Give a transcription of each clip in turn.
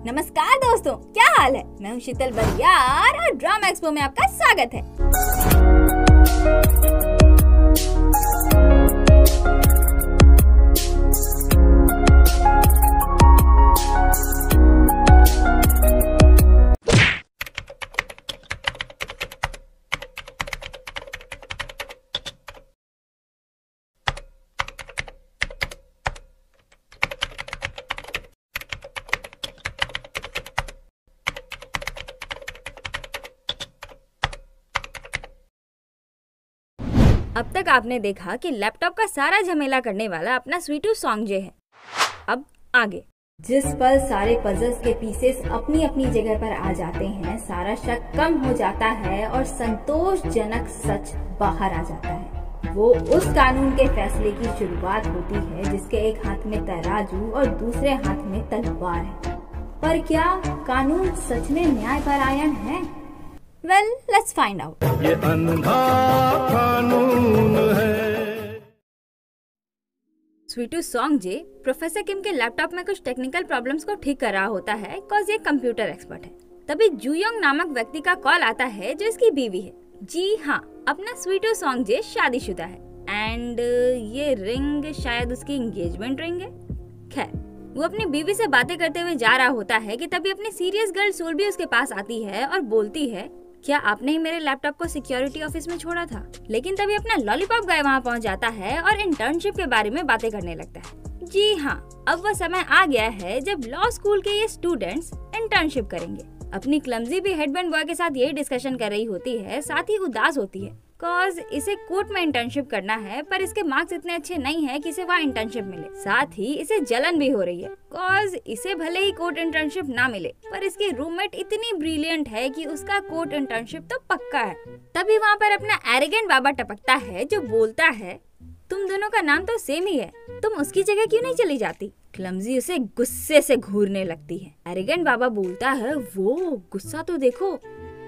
नमस्कार दोस्तों, क्या हाल है। मैं हूँ शीतल बरियार और ड्रामा एक्सपो में आपका स्वागत है। अब तक आपने देखा कि लैपटॉप का सारा झमेला करने वाला अपना स्वीटू सॉन्गजे है। अब आगे जिस पल सारे पजल्स के पीसेस अपनी अपनी जगह पर आ जाते हैं, सारा शक कम हो जाता है और संतोषजनक सच बाहर आ जाता है। वो उस कानून के फैसले की शुरुआत होती है जिसके एक हाथ में तराजू और दूसरे हाथ में तलवार है। पर क्या कानून सच में न्यायपरायण है? Well, let's find out. ये अंधा कानून है। स्वीटू सॉन्गजे प्रोफेसर किम के लैपटॉप में कुछ टेक्निकल प्रॉब्लम्स को ठीक कर रहा होता है, कॉज ये कंप्यूटर एक्सपर्ट है। तभी जूयोंग नामक व्यक्ति का कॉल आता है जो इसकी बीवी है। जी हाँ, अपना स्वीटू सॉन्गजे शादीशुदा है एंड ये रिंग शायद उसकी एंगेजमेंट रिंग है। खैर, वो अपनी बीवी से बातें करते हुए जा रहा होता है कि तभी अपनी सीरियस गर्ल सोल भी उसके पास आती है और बोलती है, क्या आपने ही मेरे लैपटॉप को सिक्योरिटी ऑफिस में छोड़ा था? लेकिन तभी अपना लॉलीपॉप गाय वहाँ पहुँच जाता है और इंटर्नशिप के बारे में बातें करने लगता है। जी हाँ, अब वो समय आ गया है जब लॉ स्कूल के ये स्टूडेंट्स इंटर्नशिप करेंगे। अपनी क्लमजी भी हेडबैंड बॉय के साथ यही डिस्कशन कर रही होती है, साथ ही उदास होती है कॉज इसे कोर्ट में इंटर्नशिप करना है, पर इसके मार्क्स इतने अच्छे नहीं है कि इसे वहाँ इंटर्नशिप मिले। साथ ही इसे जलन भी हो रही है कॉज इसे भले ही कोर्ट इंटर्नशिप ना मिले, पर इसकी रूममेट इतनी ब्रिलियंट है कि उसका कोर्ट इंटर्नशिप तो पक्का है। तभी वहाँ पर अपना एरोगेंट बाबा टपकता है जो बोलता है, तुम दोनों का नाम तो सेम ही है, तुम उसकी जगह क्यों नहीं चली जाती? क्लमजी उसे गुस्से से घूरने लगती है। एरोगेंट बाबा बोलता है, वो गुस्सा तो देखो,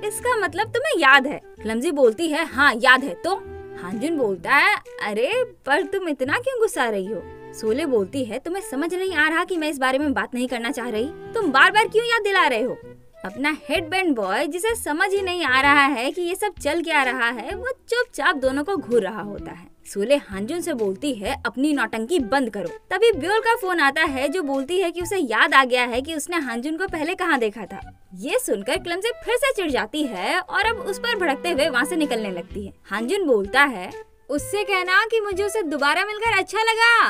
इसका मतलब तुम्हें याद है। क्लमजी बोलती है, हाँ याद है। तो हांजुन बोलता है, अरे पर तुम इतना क्यों गुस्सा रही हो? सोले बोलती है, तुम्हें समझ नहीं आ रहा कि मैं इस बारे में बात नहीं करना चाह रही? तुम बार बार क्यों याद दिला रहे हो? अपना हेडबैंड बॉय जिसे समझ ही नहीं आ रहा है कि ये सब चल क्या रहा है, वो चुपचाप दोनों को घूर रहा होता है। सोले हांजुन से बोलती है, अपनी नौटंकी बंद करो। तभी ब्योल का फोन आता है जो बोलती है कि उसे याद आ गया है कि उसने हांजुन को पहले कहाँ देखा था। ये सुनकर क्लमजी फिर से चिढ़ जाती है और अब उस पर भड़कते हुए वहाँ से निकलने लगती है। हांजुन बोलता है, उससे कहना कि मुझे उसे दोबारा मिलकर अच्छा लगा,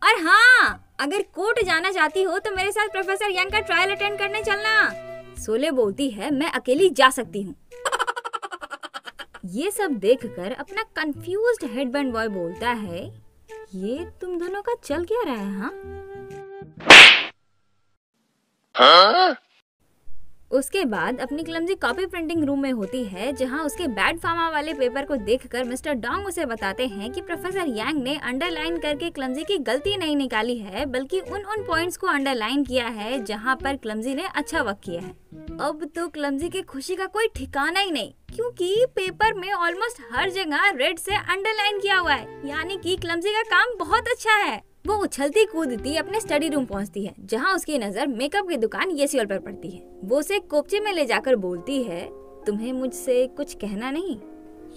और हाँ, अगर कोर्ट जाना चाहती हो तो मेरे साथ प्रोफेसर यंग का ट्रायल अटेंड करने चलना। सोले बोलती है, मैं अकेली जा सकती हूँ। ये सब देखकर अपना कंफ्यूज्ड हेडबैंड बॉय बोलता है, ये तुम दोनों का चल क्या रहा है? हाँ? उसके बाद अपनी क्लमजी कॉपी प्रिंटिंग रूम में होती है जहां उसके बैड फार्मा वाले पेपर को देखकर मिस्टर डोंग उसे बताते हैं कि प्रोफेसर यांग ने अंडरलाइन करके क्लमजी की गलती नहीं निकाली है, बल्कि उन पॉइंट्स को अंडरलाइन किया है जहां पर क्लमजी ने अच्छा वर्क किया है। अब तो क्लमजी की खुशी का कोई ठिकाना ही नहीं, क्योंकि पेपर में ऑलमोस्ट हर जगह रेड से अंडरलाइन किया हुआ है, यानी कि क्लमजी का काम बहुत अच्छा है। वो उछलती कूदती अपने स्टडी रूम पहुंचती है जहां उसकी नजर मेकअप की दुकान येसियोल पर पड़ती है। वो उसे कोपचे में ले जाकर बोलती है, तुम्हें मुझसे कुछ कहना नहीं?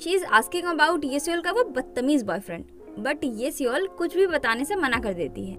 शी इज आस्किंग अबाउट येसियोल का वो बदतमीज बॉयफ्रेंड, बट येसियोल कुछ भी बताने से मना कर देती है।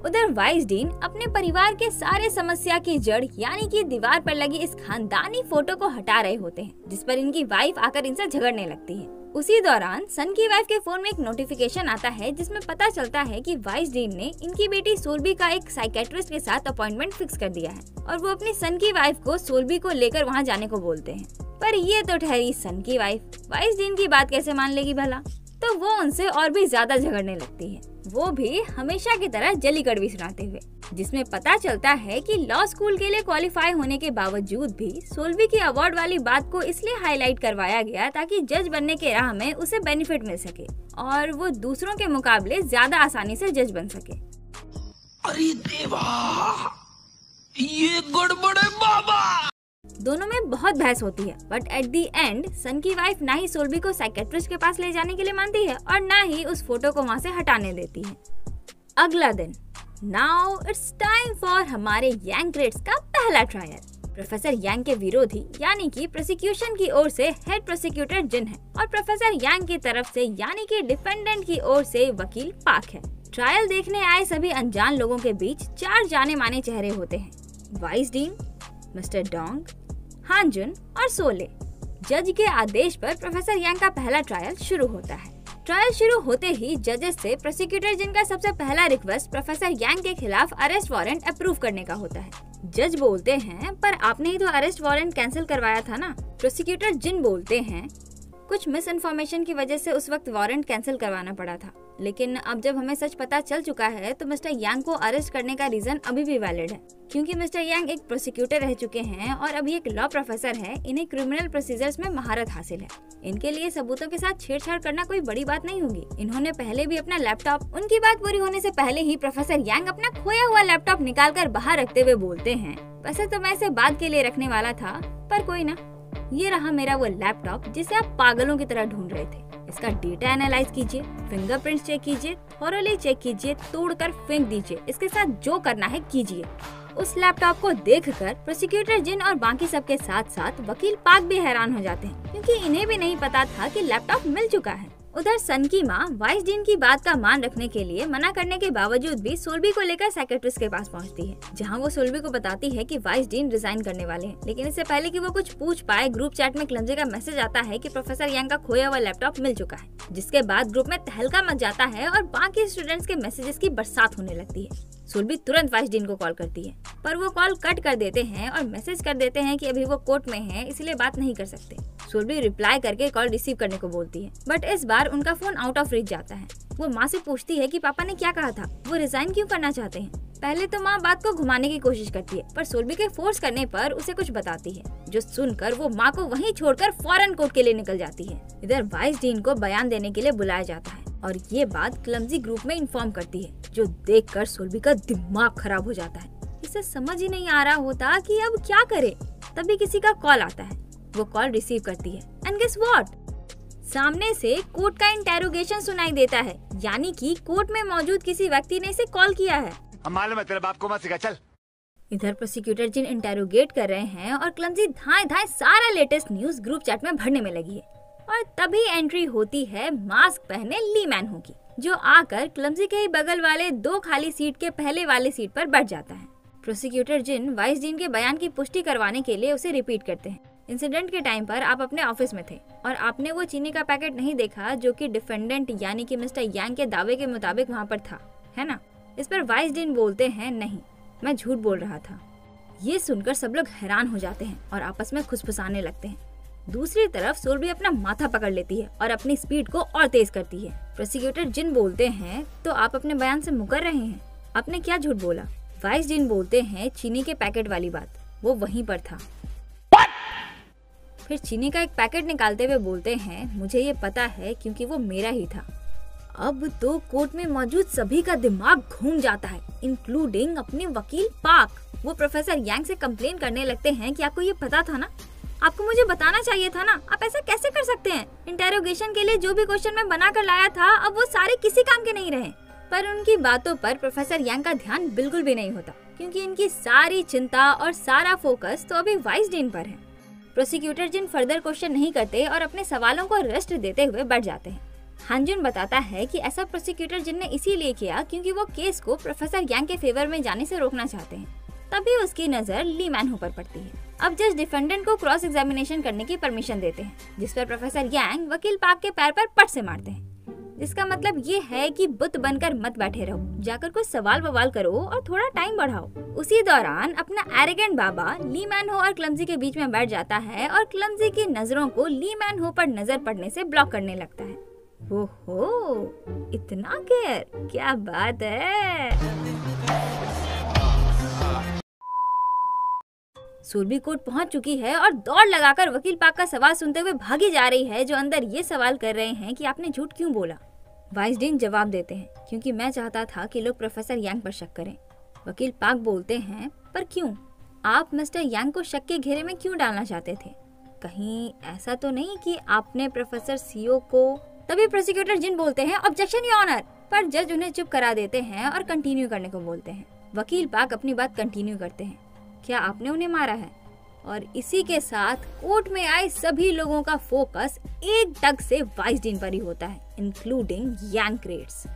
उधर वाइस डीन अपने परिवार के सारे समस्या की जड़ यानी कि दीवार पर लगी इस खानदानी फोटो को हटा रहे होते हैं, जिस पर इनकी वाइफ आकर इनसे झगड़ने लगती है। उसी दौरान सन की वाइफ के फोन में एक नोटिफिकेशन आता है जिसमें पता चलता है कि वाइस डीन ने इनकी बेटी सोल्बी का एक साइकेट्रिस्ट के साथ अपॉइंटमेंट फिक्स कर दिया है और वो अपनी सन की वाइफ को सोल्बी को लेकर वहाँ जाने को बोलते हैं। पर ये तो ठहरी सन की वाइफ, वाइस डीन की बात कैसे मान लेगी भला? तो वो उनसे और भी ज्यादा झगड़ने लगती है, वो भी हमेशा की तरह जली कड़वी सुनाते हुए, जिसमें पता चलता है कि लॉ स्कूल के लिए क्वालिफाई होने के बावजूद भी सोल्वी की अवार्ड वाली बात को इसलिए हाईलाइट करवाया गया ताकि जज बनने के राह में उसे बेनिफिट मिल सके और वो दूसरों के मुकाबले ज्यादा आसानी से जज बन सके। अरे देवा, ये गड़बड़ है बाबा। दोनों में बहुत बहस होती है, बट एट दी एंड सन की वाइफ ना ही सोल्बी को साइकेट्रिस्ट के पास ले जाने के लिए मानती है और ना ही उस फोटो को वहाँ से हटाने देती है। अगला दिन नाउ इट्स टाइम फॉर हमारे यांग का पहला ट्रायल। प्रोफेसर यांग के विरोधी यानी कि प्रोसिक्यूशन की ओर से हेड प्रोसिक्यूटर जिन है और प्रोफेसर यांग की तरफ से यानी कि डिफेंडेंट की ओर से वकील पाक है। ट्रायल देखने आए सभी अनजान लोगों के बीच 4 जाने माने चेहरे होते हैं, वाइस डीन, मिस्टर डोंग, हानजुन और सोले। जज के आदेश पर प्रोफेसर यांग का पहला ट्रायल शुरू होता है। ट्रायल शुरू होते ही जजेस से प्रोसिक्यूटर जिन का सबसे पहला रिक्वेस्ट प्रोफेसर यांग के खिलाफ अरेस्ट वारंट अप्रूव करने का होता है। जज बोलते हैं पर आपने ही तो अरेस्ट वारंट कैंसिल करवाया था ना। प्रोसिक्यूटर जिन बोलते हैं कुछ मिस इन्फॉर्मेशन की वजह से उस वक्त वारंट कैंसिल करवाना पड़ा था, लेकिन अब जब हमें सच पता चल चुका है तो मिस्टर यांग को अरेस्ट करने का रीजन अभी भी वैलिड है, क्योंकि मिस्टर यांग एक प्रोसिक्यूटर रह चुके हैं और अभी एक लॉ प्रोफेसर है। इन्हें क्रिमिनल प्रोसीजर्स में महारत हासिल है। इनके लिए सबूतों के साथ छेड़छाड़ करना कोई बड़ी बात नहीं होगी। इन्होंने पहले भी अपना लैपटॉप, उनकी बात पूरी होने से पहले ही प्रोफेसर यांग अपना खोया हुआ लैपटॉप निकाल कर बाहर रखते हुए बोलते हैं, वैसे तो मैं इसे बाद के लिए रखने वाला था, पर कोई ना, ये रहा मेरा वो लैपटॉप जिसे आप पागलों की तरह ढूंढ रहे थे। इसका डेटा एनालाइज कीजिए, फिंगरप्रिंट चेक कीजिए, थॉरोली चेक कीजिए, तोड़कर फेंक दीजिए, इसके साथ जो करना है कीजिए। उस लैपटॉप को देखकर प्रोसिक्यूटर जिन और बाकी सबके साथ साथ वकील पाक भी हैरान हो जाते हैं, क्योंकि इन्हें भी नहीं पता था कि लैपटॉप मिल चुका है। उधर सन की माँ वाइस डीन की बात का मान रखने के लिए मना करने के बावजूद भी सोल्बी को लेकर साइकियाट्रिस्ट के पास पहुंचती है, जहां वो सोल्बी को बताती है कि वाइस डीन रिजाइन करने वाले हैं। लेकिन इससे पहले कि वो कुछ पूछ पाए, ग्रुप चैट में क्लमजी का मैसेज आता है कि प्रोफेसर यांग का खोया हुआ लैपटॉप मिल चुका है, जिसके बाद ग्रुप में तहलका मच जाता है और बाकी स्टूडेंट्स के मैसेजेस की बरसात होने लगती है। सोल्बी तुरंत वाइस डीन को कॉल करती है, पर वो कॉल कट कर देते हैं और मैसेज कर देते हैं कि अभी वो कोर्ट में है, इसलिए बात नहीं कर सकते। सोल्बी रिप्लाई करके कॉल रिसीव करने को बोलती है, बट इस बार उनका फोन आउट ऑफ रीच जाता है। वो माँ से पूछती है कि पापा ने क्या कहा था, वो रिजाइन क्यों करना चाहते हैं। पहले तो माँ बात को घुमाने की कोशिश करती है, पर सोल्बी के फोर्स करने पर उसे कुछ बताती है, जो सुनकर वो माँ को वहीं छोड़कर फौरन कोर्ट के लिए निकल जाती है। इधर वाइस डीन को बयान देने के लिए बुलाया जाता है और ये बात क्लमजी ग्रुप में इन्फॉर्म करती है, जो देखकर सोल्बी का दिमाग खराब हो जाता है। इसे समझ ही नहीं आ रहा होता कि अब क्या करे। तभी किसी का कॉल आता है, वो कॉल रिसीव करती है एंड गेस व्हाट, सामने से कोर्ट का इंटेरोगेशन सुनाई देता है, यानी कि कोर्ट में मौजूद किसी व्यक्ति ने इसे कॉल किया है। मालूम है तेरे बाप को मत सिखा, चल। इधर प्रोसिक्यूटर जिन इंटेरोगेट कर रहे हैं और क्लमजी धाए धाए सारा लेटेस्ट न्यूज ग्रुप चैट में भरने में लगी है, और तभी एंट्री होती है मास्क पहने ली मैन हो की, जो आकर क्लमजी के ही बगल वाले 2 खाली सीट के पहले वाले सीट पर बैठ जाता है। प्रोसिक्यूटर जिन वाइस डीन के बयान की पुष्टि करवाने के लिए उसे रिपीट करते हैं। इंसिडेंट के टाइम पर आप अपने ऑफिस में थे और आपने वो चीनी का पैकेट नहीं देखा जो कि डिफेंडेंट यानी कि मिस्टर यांग के दावे के मुताबिक वहाँ पर था, है ना। इस पर वाइस डीन बोलते हैं, नहीं, मैं झूठ बोल रहा था। ये सुनकर सब लोग हैरान हो जाते हैं और आपस में खुसफुसाने लगते हैं। दूसरी तरफ सोल्बी अपना माथा पकड़ लेती है और अपनी स्पीड को और तेज करती है। प्रोसिक्यूटर जिन बोलते हैं, तो आप अपने बयान से मुकर रहे हैं, आपने क्या झूठ बोला। वाइस डीन बोलते हैं, चीनी के पैकेट वाली बात, वो वहीं पर था। फिर चीनी का एक पैकेट निकालते हुए बोलते हैं, मुझे ये पता है क्योंकि वो मेरा ही था। अब तो कोर्ट में मौजूद सभी का दिमाग घूम जाता है, इंक्लूडिंग अपने वकील पाक। वो प्रोफेसर यांग से कंप्लेन करने लगते हैं कि आपको ये पता था ना, आपको मुझे बताना चाहिए था ना, आप ऐसा कैसे कर सकते हैं। इंटेरोगेशन के लिए जो भी क्वेश्चन मैं बना कर लाया था, अब वो सारे किसी काम के नहीं रहे। पर उनकी बातों पर प्रोफेसर यांग का ध्यान बिल्कुल भी नहीं होता, क्योंकि इनकी सारी चिंता और सारा फोकस तो अभी वाइस डीन पर है। प्रोसिक्यूटर जिन फर्दर क्वेश्चन नहीं करते और अपने सवालों को रेस्ट देते हुए बैठ जाते हैं। हानजुन बताता है कि ऐसा प्रोसिक्यूटर जिन ने इसीलिए किया क्योंकि वो केस को प्रोफेसर यांग के फेवर में जाने से रोकना चाहते हैं। तभी उसकी नजर ली मैन पर पड़ती है। अब जज डिफेंडेंट को क्रॉस एग्जामिनेशन करने की परमिशन देते हैं, जिस पर प्रोफेसर यांग वकील पाक के पैर पर पट से मारते हैं। इसका मतलब ये है कि बुत बनकर मत बैठे रहो, जाकर कुछ सवाल बवाल करो और थोड़ा टाइम बढ़ाओ। उसी दौरान अपना एरोगेंट बाबा ली मैन हो और क्लमजी के बीच में बैठ जाता है और क्लमजी की नजरों को ली मैन हो पर नजर पड़ने से ब्लॉक करने लगता है। ओहो, इतना केयर, क्या बात है। सोल्बी कोर्ट पहुंच चुकी है और दौड़ लगाकर वकील पाक का सवाल सुनते हुए भागी जा रही है, जो अंदर ये सवाल कर रहे हैं कि आपने झूठ क्यों बोला। वाइस डीन जवाब देते हैं, क्योंकि मैं चाहता था कि लोग प्रोफेसर यांग पर शक करें। वकील पाक बोलते हैं, पर क्यों, आप मिस्टर यांग को शक के घेरे में क्यों डालना चाहते थे, कहीं ऐसा तो नहीं कि आपने प्रोफेसर सीओ को। तभी प्रोसिक्यूटर जिन बोलते हैं, ऑब्जेक्शन योर ऑनर, पर जज उन्हें चुप करा देते हैं और कंटिन्यू करने को बोलते हैं। वकील पाक अपनी बात कंटिन्यू करते हैं, क्या आपने उन्हें मारा है? और इसी के साथ कोर्ट में आए सभी लोगों का फोकस एक टक से वाइसडीन पर ही होता है, इंक्लूडिंग यांग क्रेट्स।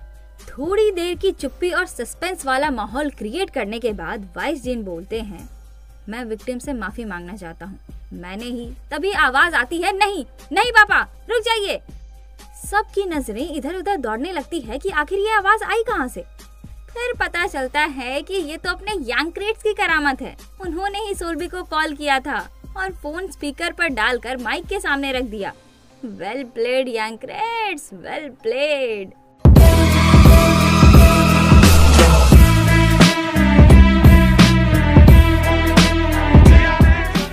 थोड़ी देर की चुप्पी और सस्पेंस वाला माहौल क्रिएट करने के बाद वाइसडीन बोलते हैं, मैं विक्टिम से माफी मांगना चाहता हूँ, मैंने ही। तभी आवाज आती है, नहीं नहीं पापा, रुक जाइए। सबकी नजरें इधर उधर दौड़ने लगती है कि आखिर ये आवाज आई कहाँ से। फिर पता चलता है कि ये तो अपने यांग क्रेट्स की करामत है। उन्होंने ही सोल्बी को कॉल किया था और फोन स्पीकर पर डालकर माइक के सामने रख दिया। वेल प्लेड यांग क्रेट्स, वेल प्लेड।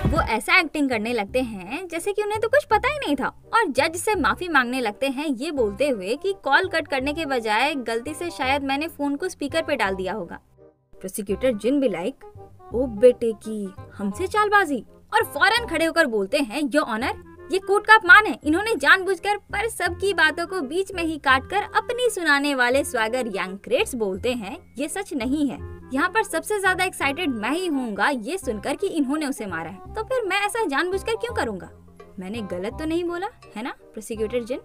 वो ऐसा एक्टिंग करने लगते हैं जैसे कि उन्हें तो कुछ पता ही नहीं था और जज से माफी मांगने लगते हैं, ये बोलते हुए कि कॉल कट करने के बजाय गलती से शायद मैंने फोन को स्पीकर पे डाल दिया होगा। प्रोसिक्यूटर जिन भी लाइक, ओ बेटे की हमसे चालबाजी, और फौरन खड़े होकर बोलते हैं, योर ऑनर, ये कोर्ट का अपमान है। इन्होंने जानबूझकर, पर सबकी बातों को बीच में ही काटकर अपनी सुनाने वाले स्वागर यांग क्रेट्स बोलते हैं, ये सच नहीं है। यहाँ पर सबसे ज्यादा एक्साइटेड मैं ही होऊंगा ये सुनकर कि इन्होंने उसे मारा है, तो फिर मैं ऐसा जानबूझकर क्यों करूँगा? मैंने गलत तो नहीं बोला है ना प्रोसिक्यूटर जिन?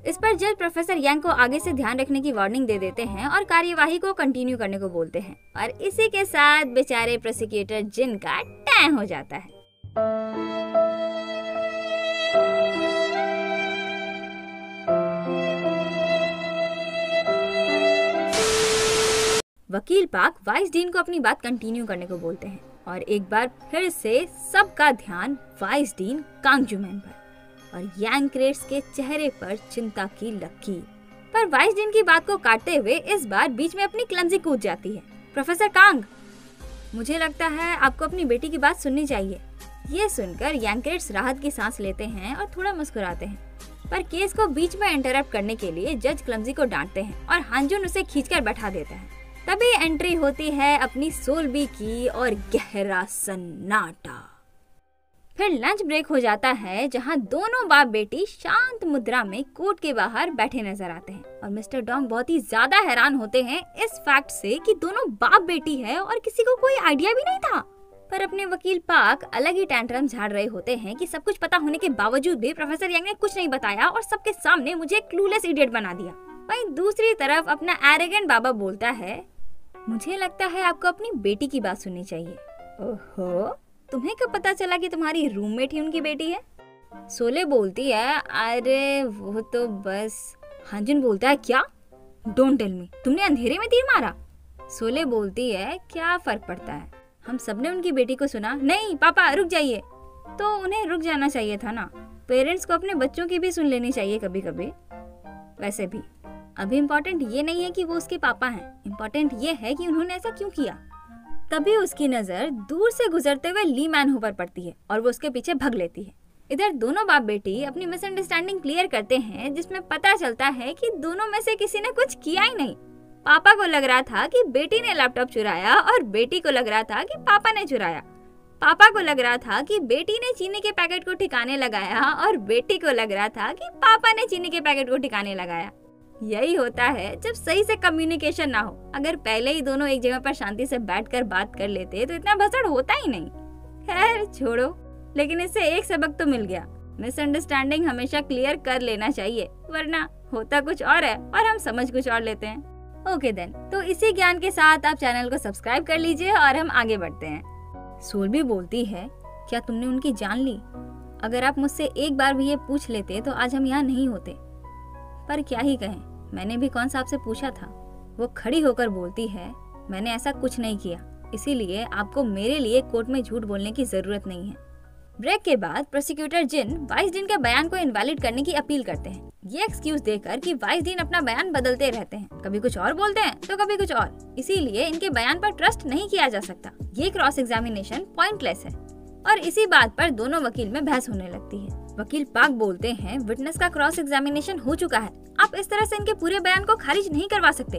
इस पर जज प्रोफेसर यांग को आगे से ध्यान रखने की वार्निंग दे देते हैं और कार्यवाही को कंटिन्यू करने को बोलते हैं। और इसी के साथ बेचारे प्रोसिक्यूटर जिन का टाइम हो जाता है। वकील पाक वाइसडीन को अपनी बात कंटिन्यू करने को बोलते हैं और एक बार फिर से सबका ध्यान वाइसडीन कांगजुमैन पर और यांग क्रेट्स के चेहरे पर चिंता की लकीर। पर वाइसडीन की बात को काटते हुए इस बार बीच में अपनी क्लमजी कूद जाती है। प्रोफेसर कांग, मुझे लगता है आपको अपनी बेटी की बात सुननी चाहिए। ये सुनकर यांग क्रेट्स राहत की सांस लेते हैं और थोड़ा मुस्कुराते हैं, पर केस को बीच में इंटरप्ट करने के लिए जज क्लमजी को डांटते हैं और हांजुन उसे खींचकर बैठा देता है। तभी एंट्री होती है अपनी सोल्बी की और गहरा सन्नाटा। फिर लंच ब्रेक हो जाता है जहां दोनों बाप बेटी शांत मुद्रा में कोर्ट के बाहर बैठे नजर आते हैं और मिस्टर डोंग बहुत ही ज्यादा हैरान होते हैं इस फैक्ट से कि दोनों बाप बेटी है और किसी को कोई आइडिया भी नहीं था। पर अपने वकील पाक अलग ही टैंट्रम झाड़ रहे होते हैं कि सब कुछ पता होने के बावजूद भी प्रोफेसर यांग ने कुछ नहीं बताया और सबके सामने मुझे क्लूलेस इडियट बना दिया। वहीं दूसरी तरफ अपना एरोगेंट बाबा बोलता है, मुझे लगता है आपको अपनी बेटी की बात सुननी चाहिए। ओहो, तुम्हें कब पता चला कि तुम्हारी रूममेट ही उनकी बेटी है? सोले बोलती है, अरे वो तो बस। हांजुन बोलता है, क्या? डोंट टेल मी, तुमने अंधेरे में तीर मारा? सोले बोलती है, क्या फर्क पड़ता है, हम सबने उनकी बेटी को सुना। नहीं पापा, रुक जाइए। तो उन्हें रुक जाना चाहिए था ना, पेरेंट्स को अपने बच्चों की भी सुन लेनी चाहिए कभी कभी। वैसे भी अभी इम्पोर्टेंट ये नहीं है कि वो उसके पापा हैं, इम्पोर्टेंट ये है कि उन्होंने ऐसा क्यों किया। तभी उसकी नजर दूर से गुजरते हुए ली मैनहू पर पड़ती है और वो उसके पीछे भाग लेती है। इधर दोनों बाप बेटी अपनी मिसअंडरस्टैंडिंग क्लियर करते हैं, जिसमें पता चलता है कि दोनों में से किसी ने कुछ किया ही नहीं। पापा को लग रहा था कि बेटी ने लैपटॉप चुराया और बेटी को लग रहा था कि पापा ने चुराया। पापा को लग रहा था कि बेटी ने चीनी के पैकेट को ठिकाने लगाया और बेटी को लग रहा था कि पापा ने चीनी के पैकेट को ठिकाने लगाया। यही होता है जब सही से कम्युनिकेशन ना हो। अगर पहले ही दोनों एक जगह पर शांति से बैठकर बात कर लेते तो इतना भसड़ होता ही नहीं। खैर छोड़ो, लेकिन इससे एक सबक तो मिल गया, मिसअंडरस्टैंडिंग हमेशा क्लियर कर लेना चाहिए, वरना होता कुछ और है और हम समझ कुछ और लेते हैं। ओके देन, तो इसी ज्ञान के साथ आप चैनल को सब्सक्राइब कर लीजिए और हम आगे बढ़ते हैं। सोल्बी बोलती है, क्या तुमने उनकी जान ली? अगर आप मुझसे एक बार भी ये पूछ लेते तो आज हम यहाँ नहीं होते। पर क्या ही कहें, मैंने भी कौन सा आपसे पूछा था। वो खड़ी होकर बोलती है, मैंने ऐसा कुछ नहीं किया, इसीलिए आपको मेरे लिए कोर्ट में झूठ बोलने की जरूरत नहीं है। ब्रेक के बाद प्रोसिक्यूटर जिन वाइसडीन के बयान को इनवैलिड करने की अपील करते हैं, ये एक्सक्यूज देकर कि वाइसडीन अपना बयान बदलते रहते हैं, कभी कुछ और बोलते हैं तो कभी कुछ और, इसीलिए इनके बयान पर ट्रस्ट नहीं किया जा सकता। ये क्रॉस एग्जामिनेशन पॉइंटलेस है। और इसी बात पर दोनों वकील में बहस होने लगती है। वकील पाक बोलते हैं, विटनेस का क्रॉस एग्जामिनेशन हो चुका है, आप इस तरह से इनके पूरे बयान को खारिज नहीं करवा सकते।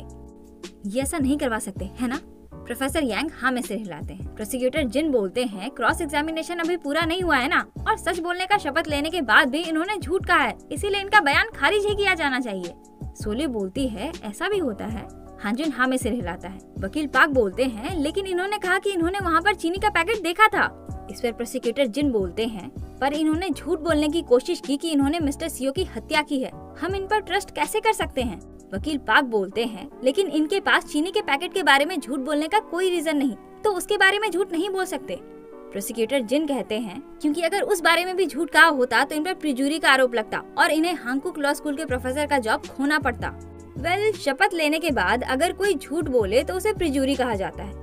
ये ऐसा नहीं करवा सकते है ना? प्रोफेसर यांग हाँ में सिर हिलाते हैं। प्रोसिक्यूटर जिन बोलते हैं, क्रॉस एग्जामिनेशन अभी पूरा नहीं हुआ है ना, और सच बोलने का शपथ लेने के बाद भी इन्होंने झूठ कहा है, इसीलिए इनका बयान खारिज ही किया जाना चाहिए। सोले बोलती है ऐसा भी होता है। हांजुन हाँ में सिर हिलाता है। वकील पाक बोलते हैं लेकिन इन्होंने कहा कि इन्होंने वहाँ पर चीनी का पैकेट देखा था। इस पर प्रोसिक्यूटर जिन बोलते हैं पर इन्होंने झूठ बोलने की कोशिश की कि इन्होंने मिस्टर सियो की हत्या की है। हम इन पर ट्रस्ट कैसे कर सकते हैं? वकील पाक बोलते हैं लेकिन इनके पास चीनी के पैकेट के बारे में झूठ बोलने का कोई रीजन नहीं, तो उसके बारे में झूठ नहीं बोल सकते। प्रोसिक्यूटर जिन कहते हैं क्योंकि अगर उस बारे में भी झूठ कहा होता तो इन पर प्रिजूरी का आरोप लगता और इन्हें हांगकुक लॉ स्कूल के प्रोफेसर का जॉब खोना पड़ता। शपथ लेने के बाद अगर कोई झूठ बोले तो उसे प्रिजूरी कहा जाता है।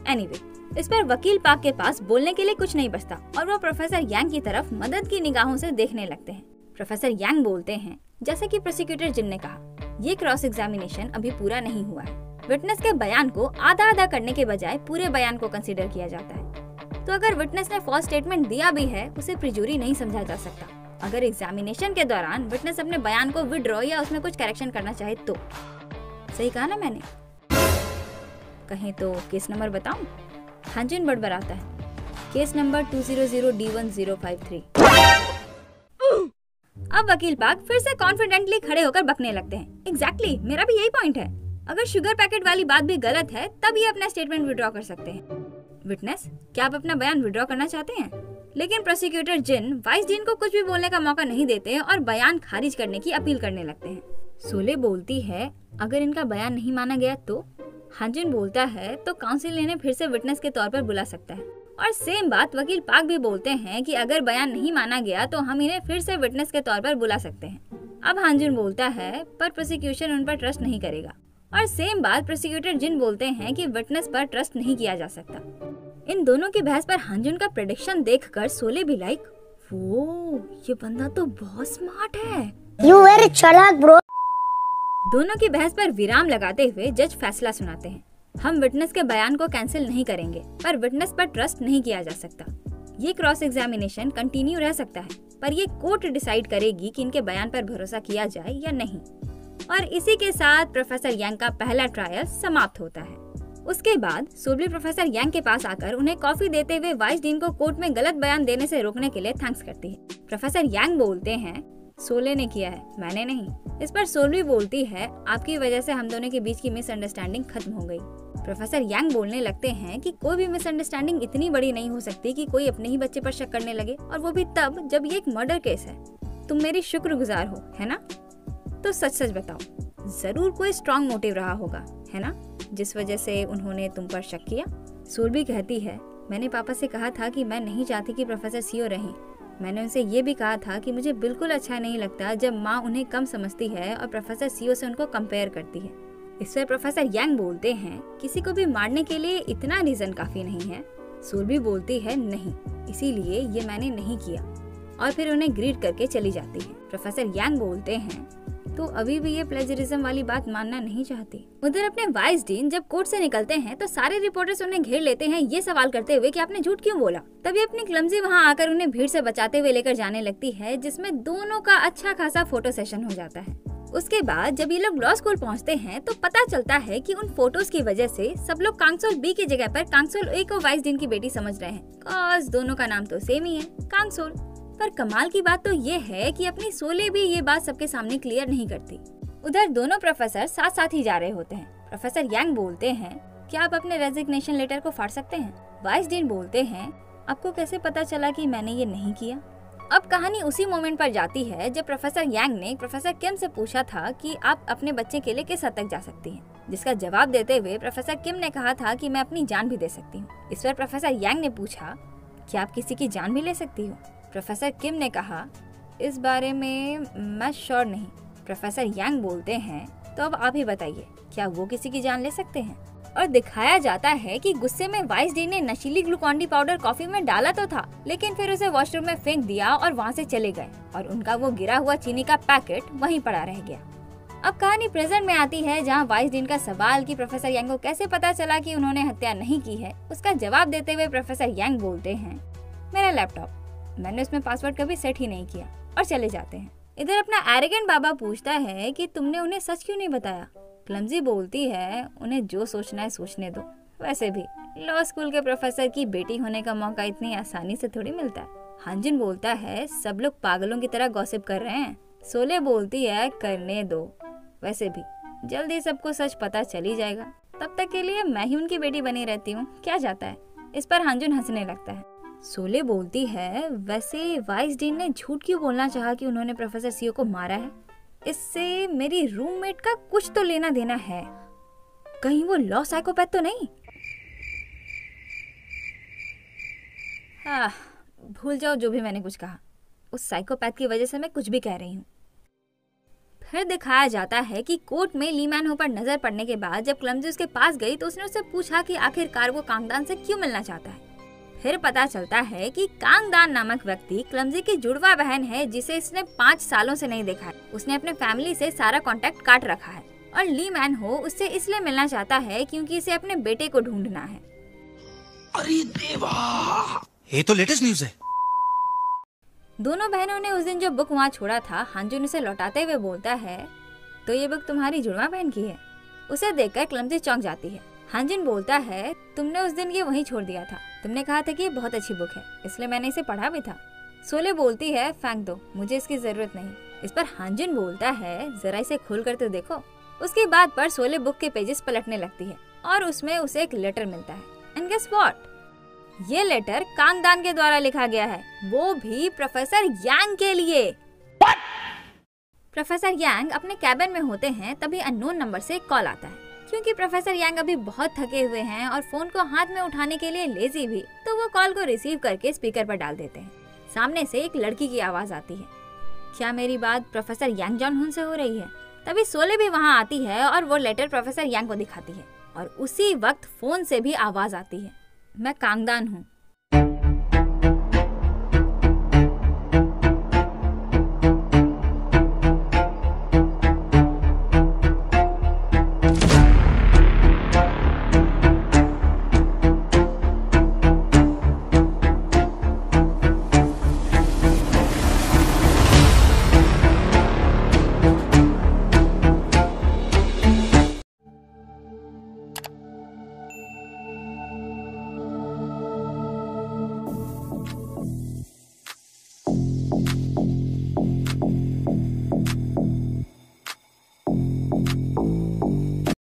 एनीवे, इस पर वकील पाक के पास बोलने के लिए कुछ नहीं बचता और वो प्रोफेसर यांग की तरफ मदद की निगाहों से देखने लगते हैं। प्रोफेसर यांग बोलते हैं जैसे कि प्रोसिक्यूटर जिन ने कहा, ये क्रॉस एग्जामिनेशन अभी पूरा नहीं हुआ है। विटनेस के बयान को आधा आधा करने के बजाय पूरे बयान को कंसीडर किया जाता है। तो अगर विटनेस ने फॉल्स स्टेटमेंट दिया भी है उसे प्रिजूरी नहीं समझा जा सकता। अगर एग्जामिनेशन के दौरान विटनेस अपने बयान को विड्रॉ या उसमें कुछ करेक्शन करना चाहे तो। सही कहा ना मैंने? कहें तो केस नंबर बताऊं? हांजुन बड़बड़ाता है। Case number 200D10053। अब वकील पाक फिर से कॉन्फिडेंटली खड़े होकर बकने लगते हैं। एग्जैक्टली, मेरा भी यही पॉइंट है। अगर शुगर पैकेट वाली बात भी गलत है तब ये अपना स्टेटमेंट विड्रॉ कर सकते हैं। विटनेस, क्या आप अपना बयान विड्रॉ करना चाहते हैं? लेकिन प्रोसिक्यूटर जिन वाइस डीन को कुछ भी बोलने का मौका नहीं देते और बयान खारिज करने की अपील करने लगते हैं। सोले बोलती है अगर इनका बयान नहीं माना गया तो? हांजुन बोलता है तो काउंसिल इन्हें फिर से विटनेस के तौर पर बुला सकता है। और सेम बात वकील पाक भी बोलते हैं कि अगर बयान नहीं माना गया तो हम इन्हें फिर से विटनेस के तौर पर बुला सकते हैं। अब हांजुन बोलता है पर प्रोसिक्यूशन उन पर ट्रस्ट नहीं करेगा। और सेम बात प्रोसिक्यूटर जिन बोलते हैं कि विटनेस पर ट्रस्ट नहीं किया जा सकता। इन दोनों की बहस पर हांजुन का प्रेडिक्शन देखकर सोले भी लाइक, वो ये बंदा तो बहुत स्मार्ट है। You very चालाक ब्रो। दोनों की बहस पर विराम लगाते हुए जज फैसला सुनाते हैं। हम विटनेस के बयान को कैंसिल नहीं करेंगे पर विटनेस पर ट्रस्ट नहीं किया जा सकता। ये क्रॉस एग्जामिनेशन कंटिन्यू रह सकता है पर ये कोर्ट डिसाइड करेगी कि इनके बयान पर भरोसा किया जाए या नहीं। और इसी के साथ प्रोफेसर यांग का पहला ट्रायल समाप्त होता है। उसके बाद सोबली प्रोफेसर यांग के पास आकर उन्हें कॉफी देते हुए वाइस डीन को कोर्ट में गलत बयान देने से रोकने के लिए थैंक्स करती है। प्रोफेसर यांग बोलते हैं सोले ने किया है, मैंने नहीं। इस पर सोबली बोलती है आपकी वजह से हम दोनों के बीच की मिसअंडरस्टैंडिंग खत्म हो गई। प्रोफेसर यांग बोलने लगते हैं कि कोई भी मिसअंडरस्टैंडिंग इतनी बड़ी नहीं हो सकती कि कोई अपने ही बच्चे पर शक करने लगे, और वो भी तब जब ये एक मर्डर केस है। तुम मेरी शुक्रगुजार हो, है ना? तो सच सच बताओ, जरूर कोई स्ट्रॉन्ग मोटिव रहा होगा, है ना, जिस वजह से उन्होंने तुम पर शक किया। सोल्बी कहती है मैंने पापा से कहा था कि मैं नहीं चाहती कि प्रोफेसर सियो रहें। मैंने उनसे ये भी कहा था कि मुझे बिल्कुल अच्छा नहीं लगता जब माँ उन्हें कम समझती है और प्रोफेसर सियो से उनको कंपेयर करती है। इस पर प्रोफेसर यांग बोलते हैं किसी को भी मारने के लिए इतना रीजन काफी नहीं है। सोल्बी बोलती है नहीं, इसीलिए ये मैंने नहीं किया, और फिर उन्हें ग्रीट करके चली जाती है। प्रोफेसर यांग बोलते हैं तो अभी भी ये प्लेजरिज्म वाली बात मानना नहीं चाहती। उधर अपने वाइस डीन जब कोर्ट से निकलते हैं तो सारे रिपोर्टर्स उन्हें घेर लेते हैं ये सवाल करते हुए कि आपने झूठ क्यों बोला। तभी अपनी क्लमजी वहां आकर उन्हें भीड़ से बचाते हुए लेकर जाने लगती है, जिसमें दोनों का अच्छा खासा फोटो सेशन हो जाता है। उसके बाद जब ये लोग लॉ स्कूल पहुंचते हैं तो पता चलता है कि उन फोटोज की वजह से सब लोग कांगसोल बी की जगह पर कांगसोल ए को वाइस डीन की बेटी समझ रहे हैं, कॉज दोनों का नाम तो सेम ही है, कांगसोल। पर कमाल की बात तो ये है कि अपनी सोले भी ये बात सबके सामने क्लियर नहीं करती। उधर दोनों प्रोफेसर साथ साथ ही जा रहे होते हैं। प्रोफेसर यांग बोलते हैं क्या आप अपने रेजिग्नेशन लेटर को फाड़ सकते हैं? वाइस डीन बोलते हैं आपको कैसे पता चला कि मैंने ये नहीं किया? अब कहानी उसी मोमेंट पर जाती है जब प्रोफेसर यांग ने प्रोफेसर किम से पूछा था कि आप अपने बच्चे के लिए किस हद तक जा सकती हैं, जिसका जवाब देते हुए प्रोफेसर किम ने कहा था कि मैं अपनी जान भी दे सकती हूँ। इस पर प्रोफेसर यांग ने पूछा क्या आप किसी की जान भी ले सकती हो? प्रोफेसर किम ने कहा इस बारे में मैं श्योर नहीं। प्रोफेसर यांग बोलते हैं तो अब आप ही बताइए क्या वो किसी की जान ले सकते हैं? और दिखाया जाता है कि गुस्से में वाइस डी ने नशीली ग्लूकॉन डी पाउडर कॉफी में डाला तो था, लेकिन फिर उसे वॉशरूम में फेंक दिया और वहाँ से चले गए, और उनका वो गिरा हुआ चीनी का पैकेट वहीं पड़ा रह गया। अब कहानी प्रेजेंट में आती है जहाँ वाइस डीन का सवाल कि प्रोफेसर यांग को कैसे पता चला कि उन्होंने हत्या नहीं की है, उसका जवाब देते हुए प्रोफेसर यांग बोलते हैं मेरा लैपटॉप, मैंने उसमें पासवर्ड कभी सेट ही नहीं किया, और चले जाते हैं। इधर अपना एरोगेंट बाबा पूछता है कि तुमने उन्हें सच क्यों नहीं बताया? क्लमजी बोलती है उन्हें जो सोचना है सोचने दो, वैसे भी लॉ स्कूल के प्रोफेसर की बेटी होने का मौका इतनी आसानी से थोड़ी मिलता है। हांजुन बोलता है सब लोग पागलों की तरह गॉसिप कर रहे हैं। सोले बोलती है करने दो, वैसे भी जल्दी सबको सच पता चल ही जाएगा, तब तक के लिए मैं ही उनकी बेटी बनी रहती हूँ, क्या जाता है। इस पर हांजुन हंसने लगता है। सोले बोलती है, वैसे वाइस डीन ने झूठ क्यों बोलना चाहा कि उन्होंने प्रोफेसर सीओ को मारा है? इससे मेरी रूममेट का कुछ तो लेना देना है। कहीं वो लॉ साइकोपैथ तो नहीं? भूल जाओ जो भी मैंने कुछ कहा। उस साइकोपैथ की वजह से मैं कुछ भी कह रही हूँ। फिर दिखाया जाता है कि कोर्ट में ली मैन हो पर नजर पड़ने के बाद जब क्लमजी उसके पास गई तो उसने उससे पूछा कि आखिरकार वो कांगदान से क्यों मिलना चाहता है। फिर पता चलता है कि कांगदान नामक व्यक्ति क्लमजी की जुड़वा बहन है जिसे इसने 5 सालों से नहीं देखा है। उसने अपने फैमिली से सारा कांटेक्ट काट रखा है और ली मैन हो उससे इसलिए मिलना चाहता है क्योंकि इसे अपने बेटे को ढूंढना है। अरे देवा, ये तो लेटेस्ट न्यूज़ है। दोनों बहनों ने उस दिन जो बुक वहाँ छोड़ा था, हांजुन उसे लौटाते हुए बोलता है, तो ये बुक तुम्हारी जुड़वा बहन की है? उसे देखकर क्लमजी चौंक जाती है। हांजुन बोलता है, तुमने उस दिन ये वहीं छोड़ दिया था। तुमने कहा था कि ये बहुत अच्छी बुक है, इसलिए मैंने इसे पढ़ा भी था। सोले बोलती है, फेंक दो, मुझे इसकी जरूरत नहीं। इस पर हांजुन बोलता है, जरा इसे खोल कर तो देखो। उसकी बात पर सोले बुक के पेजेस पलटने लगती है और उसमें उसे एक लेटर मिलता है। And guess what? ये लेटर कांगदान के द्वारा लिखा गया है, वो भी प्रोफेसर यांग के लिए। प्रोफेसर यांग अपने कैबिन में होते हैं, तभी अननोन नंबर से एक कॉल आता है। क्योंकि प्रोफेसर यांग अभी बहुत थके हुए हैं और फोन को हाथ में उठाने के लिए लेजी भी, तो वो कॉल को रिसीव करके स्पीकर पर डाल देते हैं। सामने से एक लड़की की आवाज आती है। क्या मेरी बात प्रोफेसर यांग जॉनहुन से हो रही है? तभी सोले भी वहाँ आती है और वो लेटर प्रोफेसर यांग को दिखाती है और उसी वक्त फोन से भी आवाज आती है, मैं कांगदान हूँ।